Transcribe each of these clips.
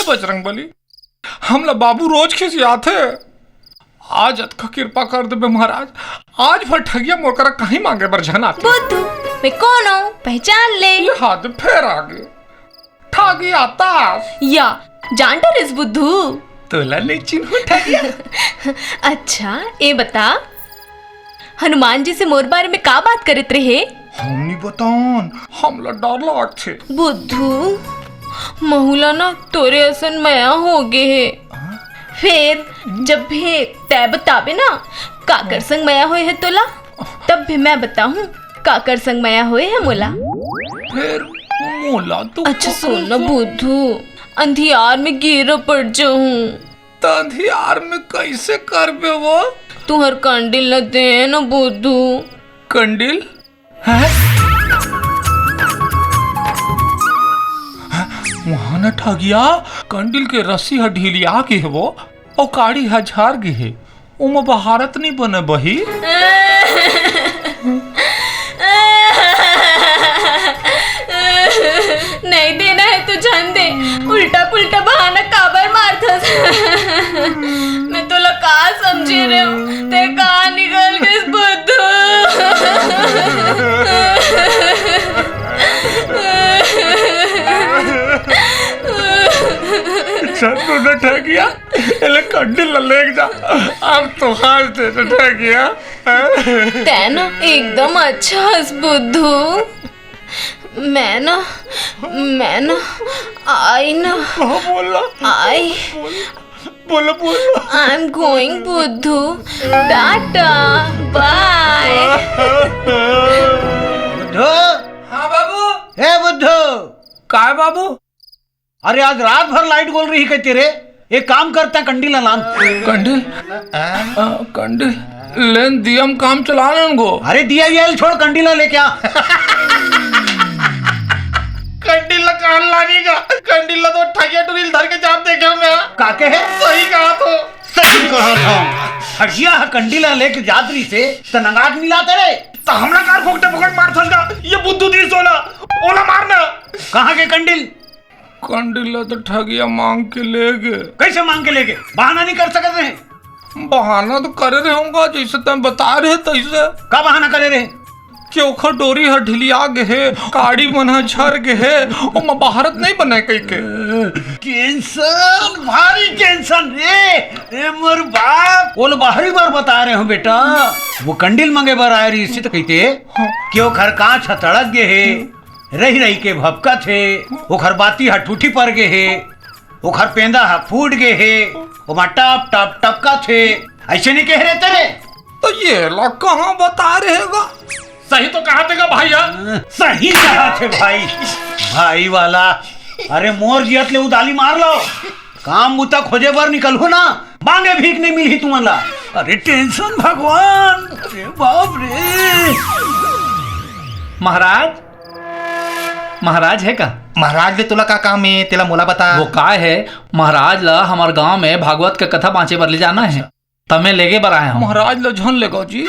बजरंगबली, हमला बाबू रोज खिसियाथे। आज अतका कृपा कर दे महाराज, आज भर ठगिया मोर करा कहीं मांगे बर झन आती। बुद्धू मैं कौन हूँ पहचान ले। ये हाथ फिर आगे ठगी आता या जानता रिस बुद्धू तोला नहीं चिन्ह ठगिया। अच्छा ये बता, हनुमान जी से मोर बारे में का बात करत रहे। हमनी बतान हमला डर लाग थे। बुद्धू महुला ना तोरे असन मया हो गे है। फिर जब भी तय बताबे ना काकर संग मया होए है तोला, तब भी मैं बताऊं काकर संग मया होए है मोला। फिर मोला तो अच्छा सुन ना बुद्धू, अंधियार में गिर पड़ जाऊं। अंधियार में कैसे करबे वो? तुहर कंडिल न दे ना बुद्धू। कंडिल है वहां न ठगिया, कंडिल के रस्सी ह ढीलिया के है वो और काड़ी ह झार गे है। उमा बहारत नहीं बने बही। नहीं देना है तो जान दे, उल्टा पुल्टा बहाना काबर मारता। मैं तो लगा समझे रहे हूँ ते कहाँ निकल गए बुद्धू। तू न ठगिया एले कंडिल लेके जा, अब तो हार से न ठगिया। तेना एकदम अच्छा हंस बुद्धू। मैं ना आई ना बोला आई बोला आई एम गोइंग बुद्धू, टाटा बाय। बुद्धू। हाँ बाबू। हे बुद्धू। का है बाबू? अरे आज रात भर लाइट बोल रही है तेरे, एक काम करते हैं कंडील लान। कंडिल कंडिल लेन दियम काम चलाने को। अरे दिया ये छोड़, कंडीला लेके आ। कंडिल कान लानी का, कंडिल तो ठगिया टुरिल धर के जाप देखे मैं। काके है सही कहा तो। सही कहा था। हटिया कंडीला लेके जातरी से तनंगाट मिला तेरे तो हमरा कार फोकटे पकड़ मार थलगा। ये बुद्धू दी सोला ओला मारना। कहाँ के कंडील? कंडिल तो ठगिया मांग के ले गए। कैसे मांग के लेके? बहाना नहीं कर सकते हैं। बहाना तो करे रहे होगा जैसे तुम बता रहे तैसे। का बहाना करे रहे? चोखा डोरी ह ढिलिया गे है, काड़ी मन ह झर गे है और मैं बहारत नहीं बने कई के। टेंशन भारी टेंशन रे मोर बाप। वो बाहरी बार बता रहे हो बेटा, वो कंडील मंगे बार आए रही इसी तो कहते क्यों खर कांच हतड़क गे है, रही रही के भपका थे, वो खर बाती ह टूटी पर गे है, वो खर पेंदा ह फूट गे है, वो टप टप टपका थे। ऐसे नहीं कह रहे तेरे? तो ये लोग कहाँ बता रहेगा? सही तो कहा थे भैया। सही कहा थे भाई, भाई वाला। अरे मोर जियत ले उदाली मार लो, काम मुता खोजे बार निकल हो ना, मांगे भीख नहीं मिली तुम्हारा। अरे टेंशन भगवान, अरे बाप रे। महाराज महाराज है का? महाराज ले तुला का काम है तेला मोला बता। वो का है महाराज ला हमार गांव में भागवत के कथा बाँचे बर ले जाना है, तमे लेके बर आए हम। महाराज लो झन लेगा जी,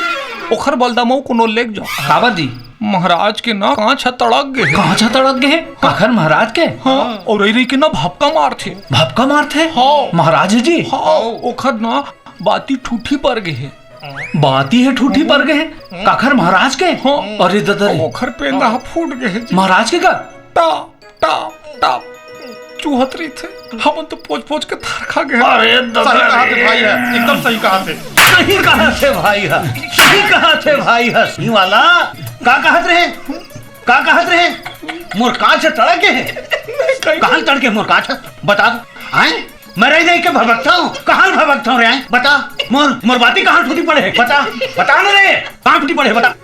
ओखर बलदामो कोनो लेक जाओ। काबर जी? महाराज के ना कांच तड़क गए। कांच तड़क गए? आखिर महाराज के? हाँ, और रही के ना भपका मार थे। भपका मार थे? हाँ। महाराज जी? हाँ, ओखर ना बाती ठूठी पर गए। बाती है ठूठी पर गए? काखर महाराज के? हाँ। अरे दादा रे, ओखर पेंदा फूट गए। महाराज के का? टा टा टा चूहतरी थे, हम तो पोच पोच के थार खा गए। अरे सही कहा थे भाई है, एकदम सही कहा थे। सही कहा थे भाई है, सही कहा थे भाई है। सी वाला का कहत रहे? का कहत रहे? मोर कांच तड़क गए हैं। कहाँ तड़के मोर कांच? बता दो। आए मैं रह रही के भभकता हूँ, कहाँ भभकता हूँ रे? बता। मोर बाती कहाँ टूटी पड़े है? बता बता ना रे, कहाँ टूटी पड़े? बता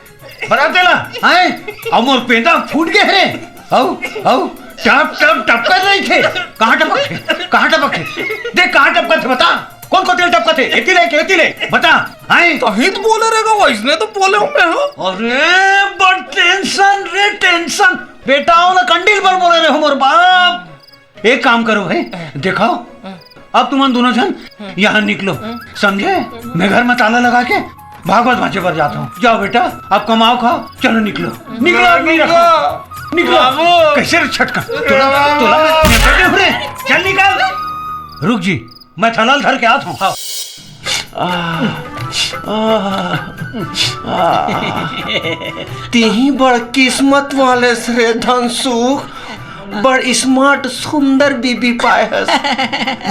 बता तेला। आए अब मोर पेंदा फूट गए हैं। औ टप टप टप कर रही थे। कहाँ टपक थे? कहाँ टपक थे? देख कहाँ टपका थे, बता। कौन को तेल टपका थे? एती ले बता। आए तो ही तो बोले रहेगा, वैसने तो बोले हूँ मैं। हाँ अरे बड़ टेंशन रे टेंशन। बेटा ना कंडील पर बोले रहे हो मोर बाप। एक काम करो भाई, दिखाओ अब तुम दोनों जन यहाँ निकलो, समझे? मैं घर में ताला लगा के भागवत भांचे पर जाता हूँ। जाओ बेटा, अब कमाओ खाओ, चलो निकलो निकलो आदमी रखो, निकलो। कैसे छटका? चल निकल। रुक जी, मैं थनल धर के आता हूँ। तीही बड़ किस्मत वाले से धनसुख, बड़ स्मार्ट सुंदर बीबी पाए हस।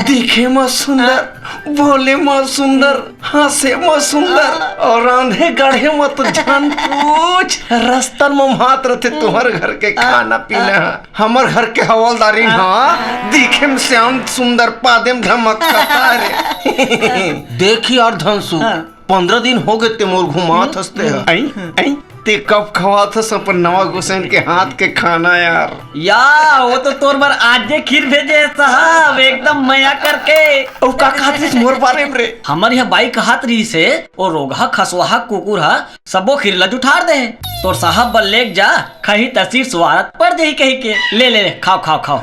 दिखे में सुंदर, बोले में सुंदर, हंसे में सुंदर, और रांधे गढ़े में तो जान पूछ। रस्तन में मात्र थे तुम्हार घर के खाना पीना, हमर घर के हवलदारी। हाँ, दिखे में श्याम सुंदर, पादे में धमकता रे। देखी यार धनसुख, 15 दिन हो गए ते मोर घुमात हंसते हैं। ते कब खवात हस अपन नवा गुसैन के हाथ के खाना यार? या वो तो तोर बार आज खीर भेजे है साहब, एकदम मया करके। ओ का कहत मोर बारे में रे? हमारे यहाँ बाई कहत रही से ओ रोगा खसवाहा कुकुर हा सबो खीर ला जुठार दे। तोर साहब बल लेक जा, कहीं तस्वीर स्वारत पड़ जाही कहीं के। ले ले ले, खाओ खाओ खाओ।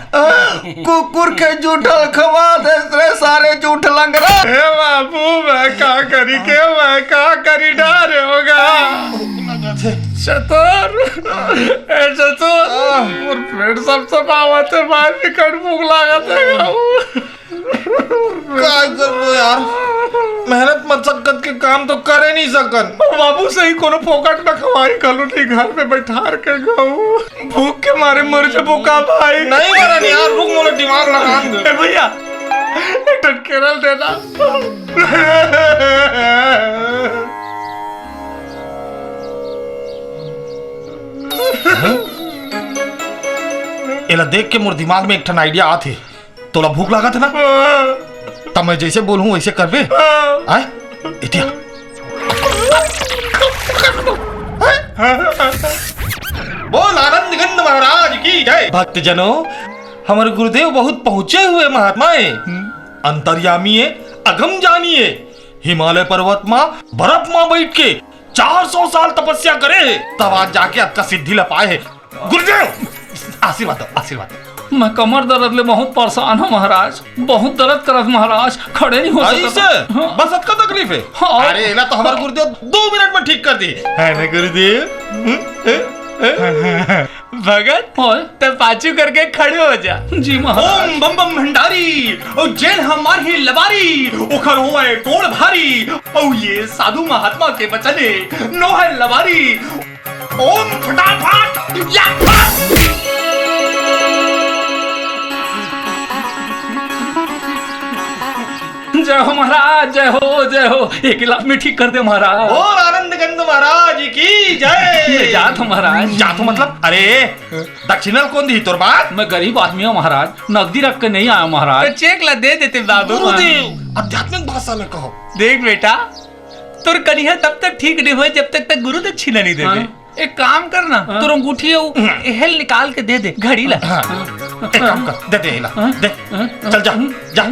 कुकुर के जूठल खवा दे रे सारे जूठ लंगरा। हे बाबू मैं का करी के, मैं का करी डारे होगा। चतुर ए चतुर, और पेट सब आवत है, बाहर निकल भूख लागत है। काय करबो यार, मेहनत मशक्कत के काम तो करे नहीं सकन। बाबू सही कोनो फोकट में खवाई कलो नहीं, घर में बैठार के गाऊ। भूख के मारे मर जबो का भाई। नहीं मरन यार, रुक मोला दिमाग लगान दे। ए भैया एक टन केरल देना। एला देख के मोर दिमाग में एक ठन आइडिया आथे। तोला भूख लागत है ना, तब मैं जैसे बोलूं वैसे करबे। आय इतिया बोल आनंद गंध महाराज की जय। भक्त जनों, हमारे गुरुदेव बहुत पहुंचे हुए महात्मा है। अंतर्यामी है, अगम जानिए। हिमालय पर्वत मां बर्फ मां बैठ के 400 साल तपस्या करे, तब आज जाके आपका सिद्धि ला पाए है। गुरुदेव आशीर्वाद दो, आशीर्वाद दो। मैं कमर दर्द ले बहुत परेशान हूँ महाराज, बहुत दर्द करत महाराज, खड़े नहीं हो ऐसे सकता। हाँ। बस अत का तकलीफ है। हाँ। अरे एला तो हमारे गुरुदेव 2 मिनट में ठीक कर दी है ना गुरुदेव। भगत होय। तब पाचू करके खड़े हो जा। जी महाराज। ओम बम बम भंडारी, ओ जैन हमार ही लबारी, ओखर होए तोड़ भारी, ओ ये साधु महात्मा के बचने नो है लबारी। ओम फटाफट या जय हो महाराज, जय हो जय हो। एक गिलास में ठीक कर दे महाराज। और आनंद गंध महाराज की जय। जात हो महाराज। जातो मतलब? अरे दक्षिणा कौन दी तोर बात? मैं गरीब आदमी हूँ महाराज, नकदी रख के नहीं आया महाराज। चेक ला दे देते बाबू। गुरुदेव आध्यात्मिक भाषा में कहो। देख बेटा, तुर कनिया तब तक ठीक नहीं हुए जब तक गुरु दक्षिणा नहीं देते। एक काम करना, तुर अंगूठी हेल निकाल के दे दे घड़ी ला। एक काम कर, दे दे हिला, दे। चल जा जा।